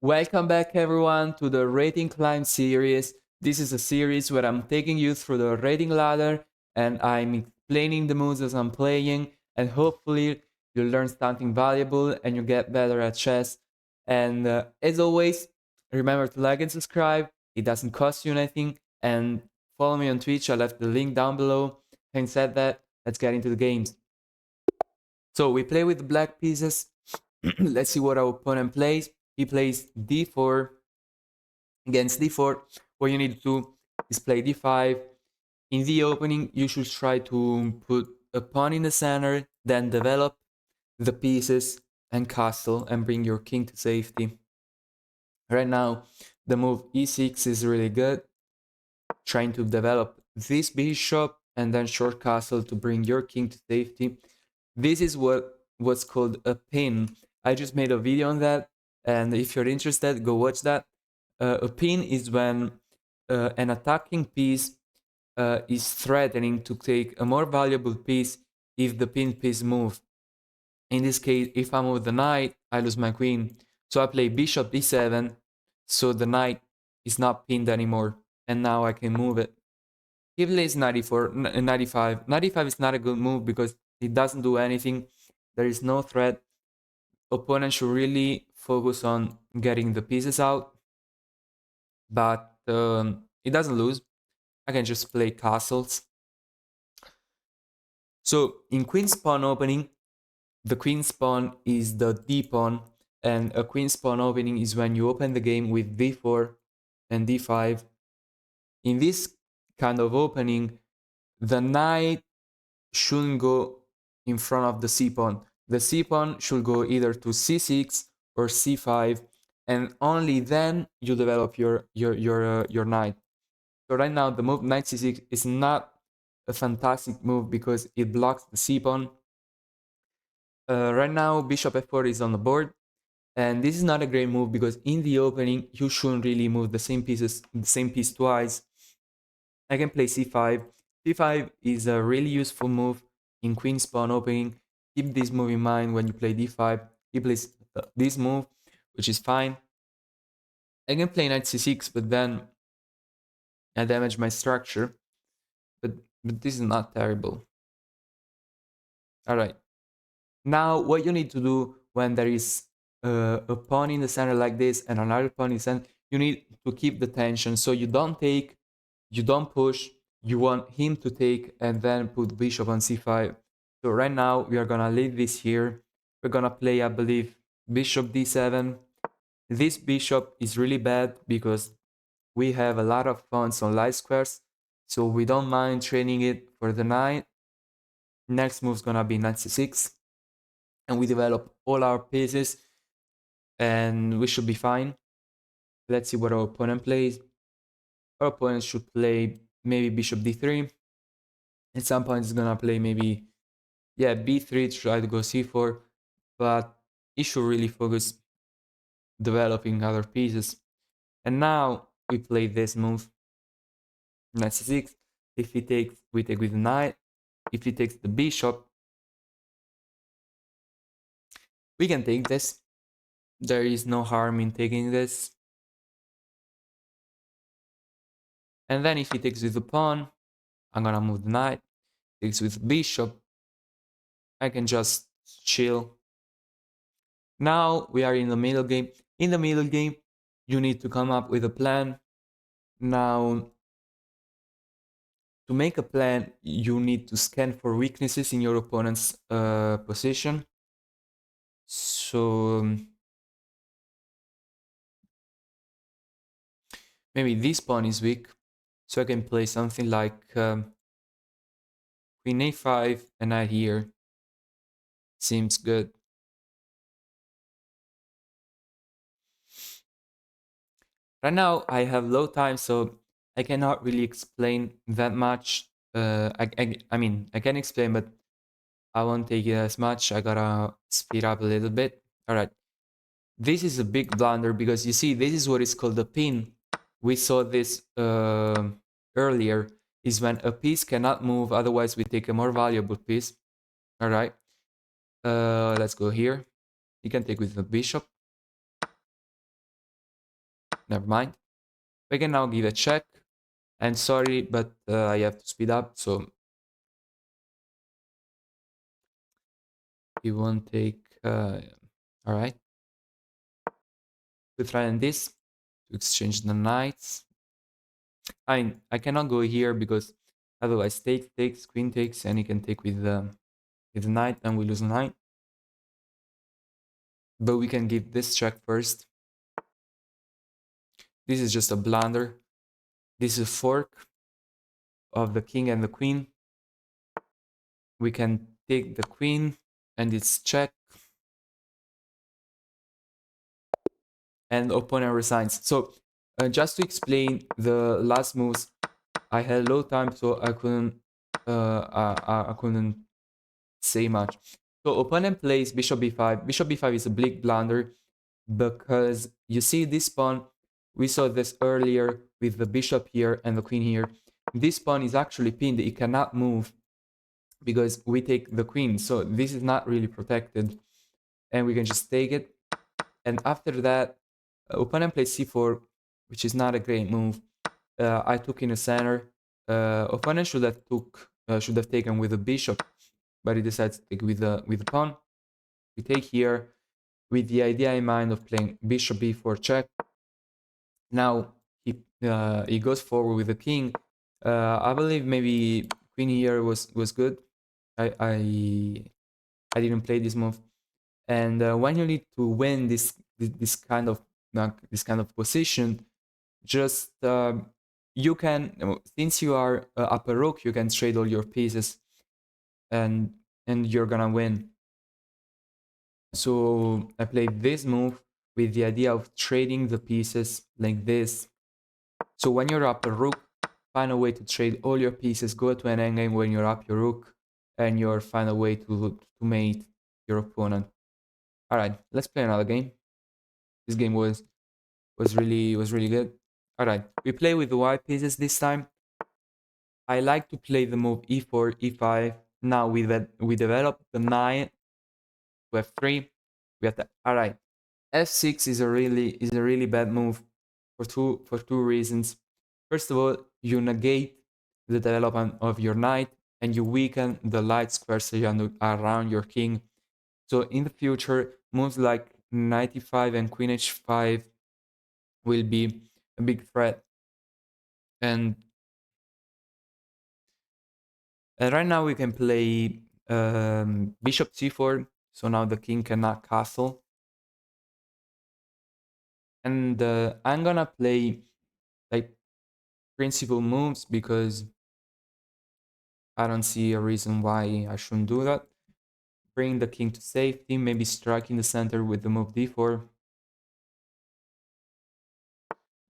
Welcome back everyone to the Rating Climb series. This is a series where I'm taking you through the rating ladder and I'm explaining the moves as I'm playing, and hopefully you'll learn something valuable and you get better at chess. And as always, remember to like and subscribe. It doesn't cost you anything, and follow me on Twitch. I left the link down below. Having said that, let's get into the games. So we play with the black pieces. Let's see what our opponent plays. He plays d4 against d4. What you need to do is play d5. In the opening, you should try to put a pawn in the center, then develop the pieces and castle and bring your king to safety. Right now, the move e6 is really good, trying to develop this bishop and then short castle to bring your king to safety. This is what's called a pin. I just made a video on that, and if you're interested, go watch that. A pin is when an attacking piece is threatening to take a more valuable piece if the pinned piece moves. In this case, if I move the knight, I lose my queen. So I play bishop d7, so the knight is not pinned anymore, and now I can move it. He plays 94, 95. 95 is not a good move because it doesn't do anything. There is no threat. Opponent should really focus on getting the pieces out, but it doesn't lose. I can just play castles. So in queen's pawn opening, the queen's pawn is the d pawn, and a queen's pawn opening is when you open the game with d4 and d5. In this kind of opening, the knight shouldn't go in front of the c pawn. The c pawn should go either to c6 or c5, and only then you develop your knight. So right now the move knight c6 is not a fantastic move because it blocks the c pawn. Right now bishop f4 is on the board, and this is not a great move because in the opening you shouldn't really move the same piece twice. I can play c5. c5 is a really useful move in queen's pawn opening. Keep this move in mind when you play d5. He plays this move, which is fine. I can play knight c6, but then I damage my structure. But this is not terrible. All right. Now, what you need to do when there is a pawn in the center like this and another pawn in the center, you need to keep the tension. So you don't take, you don't push, you want him to take and then put bishop on c5. So right now, we are going to leave this here. We're going to play, I believe, bishop d7. This bishop is really bad because we have a lot of pawns on light squares. So we don't mind training it for the knight. Next move is going to be knight c6. And we develop all our pieces and we should be fine. Let's see what our opponent plays. Our opponent should play maybe bishop d3. At some point he's gonna play maybe, yeah, b3, try to go c4, but he should really focus developing other pieces. And now we play this move, knight c6. If he takes, we take with the knight. If he takes the bishop, we can take this. There is no harm in taking this. And then if he takes with the pawn, I'm gonna move the knight. Takes with bishop. I can just chill. Now we are in the middle game. In the middle game, you need to come up with a plan. Now, to make a plan, you need to scan for weaknesses in your opponent's position. So maybe this pawn is weak. So I can play something like queen a5 and knight here. Seems good. Right now I have low time, so I cannot really explain that much. I mean, I can explain, but I won't take it as much. I gotta speed up a little bit. All right. This is a big blunder because you see, this is what is called a pin. We saw this earlier, is when a piece cannot move, otherwise we take a more valuable piece. All right. Let's go here. You can take with the bishop. Never mind. We can now give a check. And sorry, but I have to speed up, so it won't take. All right. We try on this to exchange the knights. I cannot go here because otherwise takes, queen takes, and he can take with the knight, and we lose a knight. But we can give this check first. This is just a blunder. This is a fork of the king and the queen. We can take the queen, and it's check. And opponent resigns. So just to explain the last moves, I had low time, so I couldn't say much. So opponent plays bishop b5. Bishop b5 is a big blunder because you see this pawn. We saw this earlier with the bishop here and the queen here. This pawn is actually pinned. It cannot move because we take the queen. So this is not really protected, and we can just take it. And after that, opponent plays c4, which is not a great move. I took in the center. Opponent should have taken with the bishop, but he decides to take with the pawn. We take here with the idea in mind of playing bishop b4 check. Now he goes forward with the king. I believe maybe queen here was good. I didn't play this move. And when you need to win this kind of position, just you can, since you are up a rook, you can trade all your pieces, and you're gonna win. So I played this move with the idea of trading the pieces like this. So when you're up a rook, find a way to trade all your pieces, go to an endgame when you're up your rook, and you'll find a way to mate your opponent. All right, let's play another game. This game was really good. All right, we play with the white pieces this time. I like to play the move e4, e5. Now we develop the knight to f3. We have the all right. f6 is a really bad move for two reasons. First of all, you negate the development of your knight and you weaken the light squares around your king. So in the future, moves like knight e5 and queen h5 will be a big threat. And right now we can play bishop c4, so now the king cannot castle. And I'm gonna play like principal moves because I don't see a reason why I shouldn't do that. Bring the king to safety, maybe strike in the center with the move d4.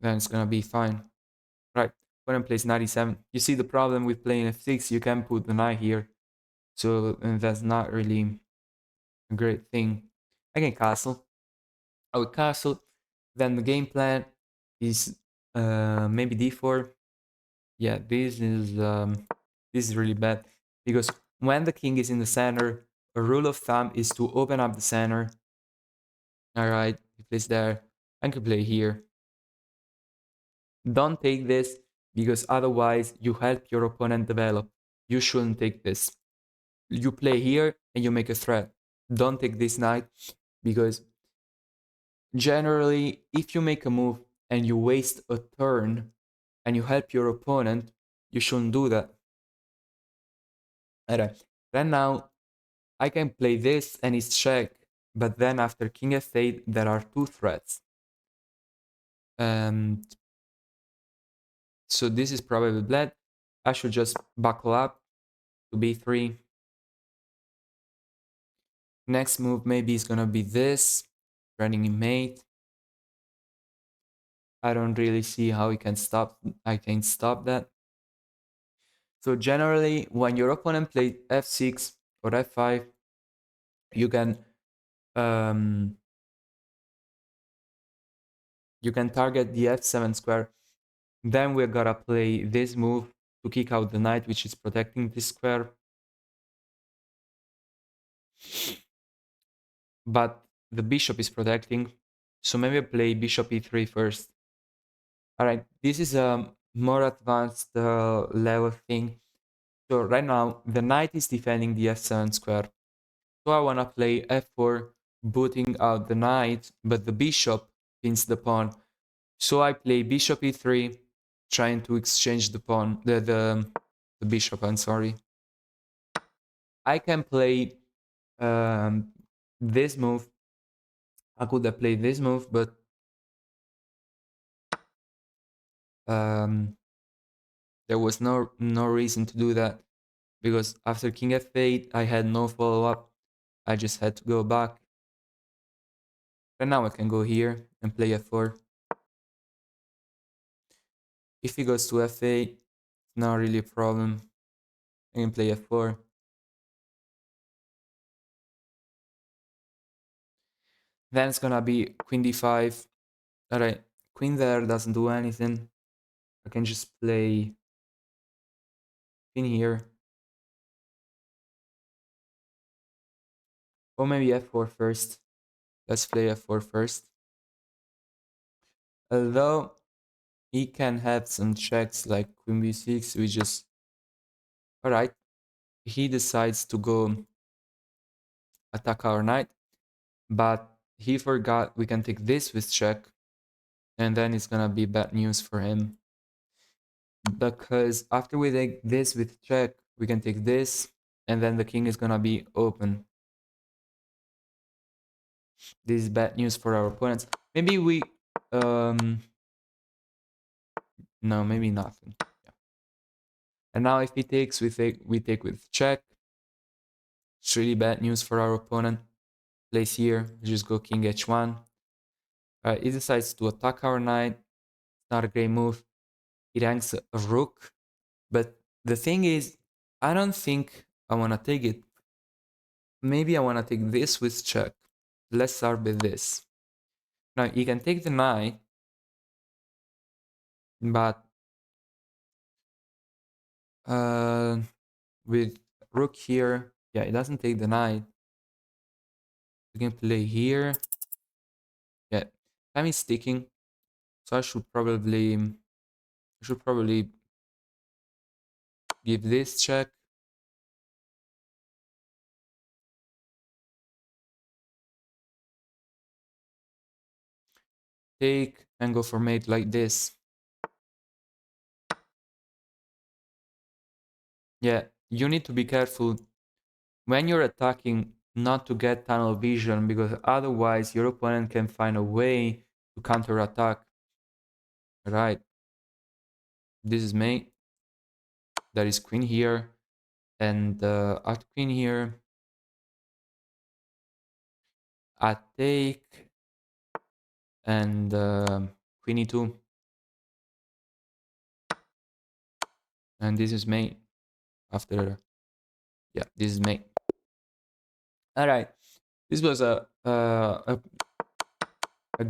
Then it's gonna be fine. Right, opponent plays knight e7. You see the problem with playing f6, you can put the knight here. So that's not really a great thing. I can castle. I would castle. Then the game plan is maybe d4. Yeah, this is really bad because when the king is in the center, a rule of thumb is to open up the center. All right, he plays there. I can play here. Don't take this because otherwise you help your opponent develop. You shouldn't take this. You play here and you make a threat. Don't take this knight because generally, if you make a move and you waste a turn and you help your opponent, you shouldn't do that. Alright, then now I can play this and it's check, but then after king f8 there are two threats. And so this is probably bad. I should just buckle up to b3. Next move maybe is gonna be this, running in mate. I don't really see how I can stop that. So generally, when your opponent plays f6 or f5, you can um, target the f7 square. Then we're gonna play this move to kick out the knight, which is protecting this square. But the bishop is protecting, so maybe I play bishop e3 first. Alright, this is a more advanced level thing. So right now, the knight is defending the f7 square. So I want to play f4, booting out the knight, but the bishop pins the pawn. So I play bishop e3, trying to exchange the pawn, the bishop, I'm sorry. I can play this move. I could have played this move, but um, there was no reason to do that because after king f8, I had no follow-up. I just had to go back. And now I can go here and play f4. If he goes to f8, it's not really a problem. I can play f4. Then it's gonna be queen d5. Alright, queen there doesn't do anything. I can just play queen here. Or maybe f4 first. Let's play f4 first. Although he can have some checks like queen b6, we just... Alright, he decides to go attack our knight. But he forgot we can take this with check. And then it's gonna be bad news for him. Because after we take this with check, we can take this. And then the king is gonna be open. This is bad news for our opponents. Maybe we... no, maybe nothing. Yeah. And now if he takes, we take with check. It's really bad news for our opponent. Place here, just go king h1. He decides to attack our knight. It's not a great move. He ranks a rook. But the thing is, I don't think I want to take it. Maybe I want to take this with check. Let's start with this. Now, you can take the knight, but with rook here, yeah, it doesn't take the knight. You can play here. Yeah, time is ticking, so I should probably give this check. Take and go for mate like this. Yeah, you need to be careful when you're attacking not to get tunnel vision because otherwise your opponent can find a way to counter attack. Right. This is mate. There is queen here and at queen here. I take and queen e2. And this is mate after, yeah, this is mate. All right. This was a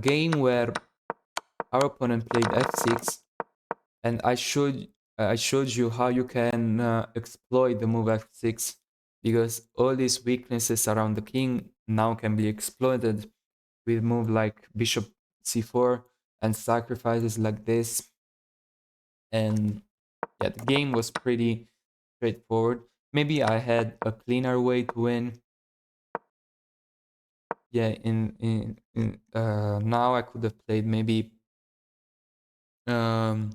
game where our opponent played f6, and I showed you how you can exploit the move f6 because all these weaknesses around the king now can be exploited with move like bishop c4 and sacrifices like this. And yeah, the game was pretty straightforward. Maybe I had a cleaner way to win. Yeah, now I could have played maybe knight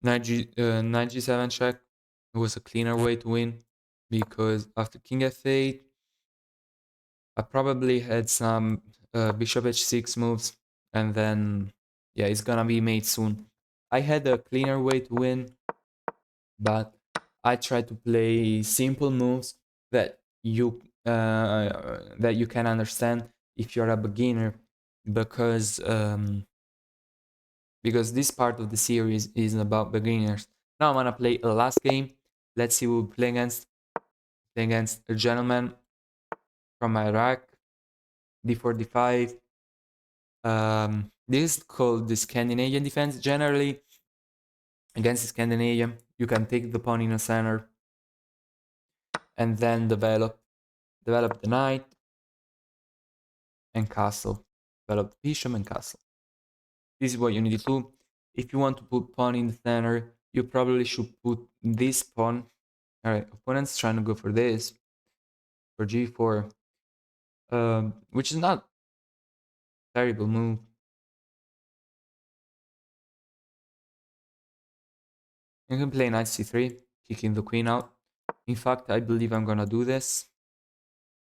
g7 check. It was a cleaner way to win because after king f8, I probably had some bishop h6 moves, and then yeah, it's gonna be made soon. I had a cleaner way to win, but I tried to play simple moves that you can understand if you're a beginner, because this part of the series is about beginners. Now I'm gonna play a last game. Let's see who we play against. Play against a gentleman from Iraq, d4, d5. This is called the Scandinavian defense. Generally, against the Scandinavian, you can take the pawn in a center and then develop the knight and castle. Develop bishop and castle. This is what you need to do. If you want to put pawn in the center, you probably should put this pawn. All right, opponent's trying to go for this, for g4, which is not terrible move. You can play knight c3, kicking the queen out. In fact, I believe I'm gonna do this.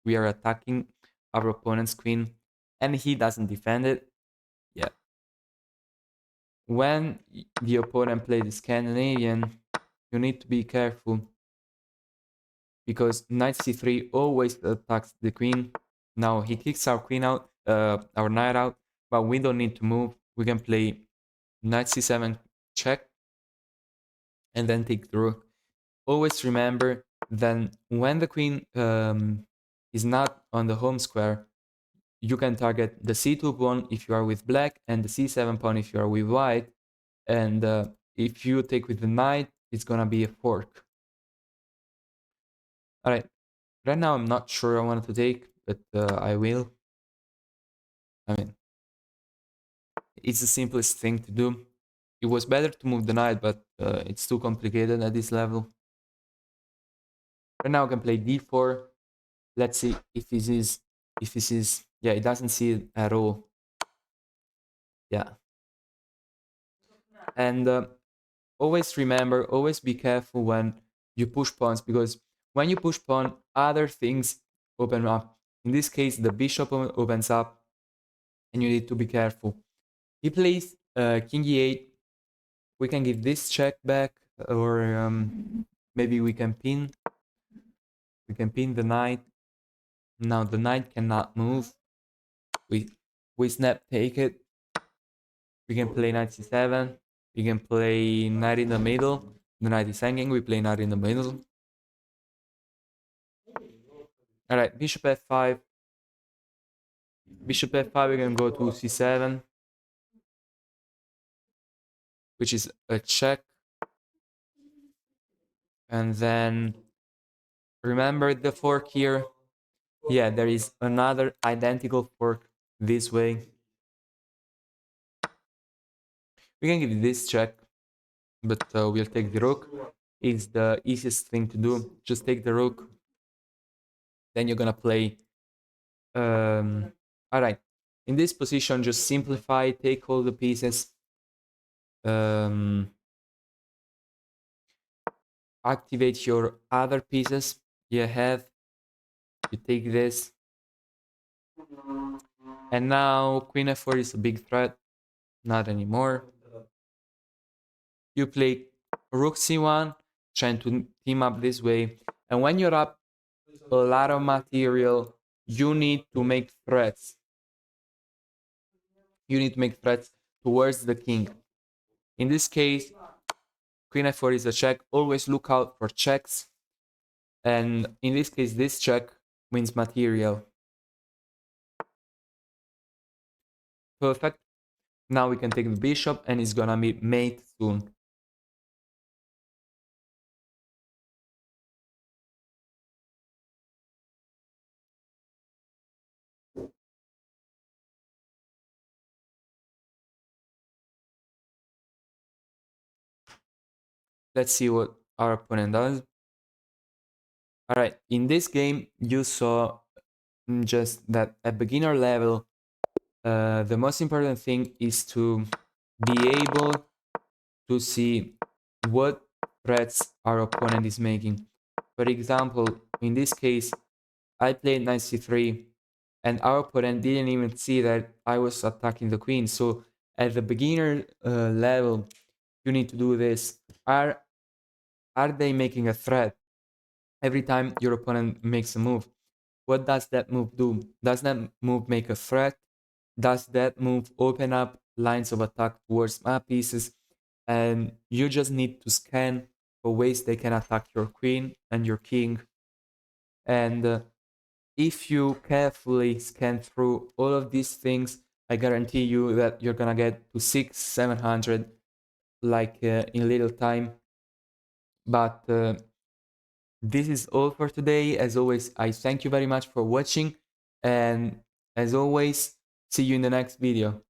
We are attacking our opponent's queen, and he doesn't defend it. Yeah. When the opponent plays the Scandinavian, you need to be careful because knight c3 always attacks the queen. Now he kicks our queen out, our knight out, but we don't need to move. We can play knight c7 check and then take the rook. Always remember that when the queen is not on the home square, you can target the c2 pawn if you are with black and the c7 pawn if you are with white. And if you take with the knight, it's gonna be a fork. All right, right now I'm not sure I wanted to take, but I will. I mean, it's the simplest thing to do. It was better to move the knight, but it's too complicated at this level. Right now I can play d4. Let's see if this is, yeah, it doesn't see it at all. Yeah. And always remember, always be careful when you push pawns, because when you push pawn, other things open up. In this case, the bishop opens up, and you need to be careful. He plays king e8. We can give this check back, or maybe we can pin. We can pin the knight. Now the knight cannot move. We snap take it. We can play knight c7. We can play knight in the middle. The knight is hanging. We play knight in the middle. All right, bishop f5. Bishop f5. We can go to c7, which is a check. And then remember the fork here. Yeah, there is another identical fork this way. We can give this check, but we'll take the rook. It's the easiest thing to do. Just take the rook. Then you're gonna play. All right. In this position, just simplify. Take all the pieces. Activate your other pieces you have. You take this. And now queen f4 is a big threat. Not anymore. You play rook c1, trying to team up this way. And when you're up a lot of material, you need to make threats. You need to make threats towards the king. In this case, queen f4 is a check. Always look out for checks. And in this case, this check wins material. Perfect. Now we can take the bishop, and it's gonna be mate soon. Let's see what our opponent does. All right, in this game, you saw just that at beginner level, the most important thing is to be able to see what threats our opponent is making. For example, in this case, I played knight c3, and our opponent didn't even see that I was attacking the queen. So at the beginner level, you need to do this. Are they making a threat every time your opponent makes a move? What does that move do? Does that move make a threat? Does that move open up lines of attack towards my pieces? And you just need to scan for ways they can attack your queen and your king. And if you carefully scan through all of these things, I guarantee you that you're gonna get to 600-700 like in little time. But this is all for today. As always, I thank you very much for watching, and as always, see you in the next video.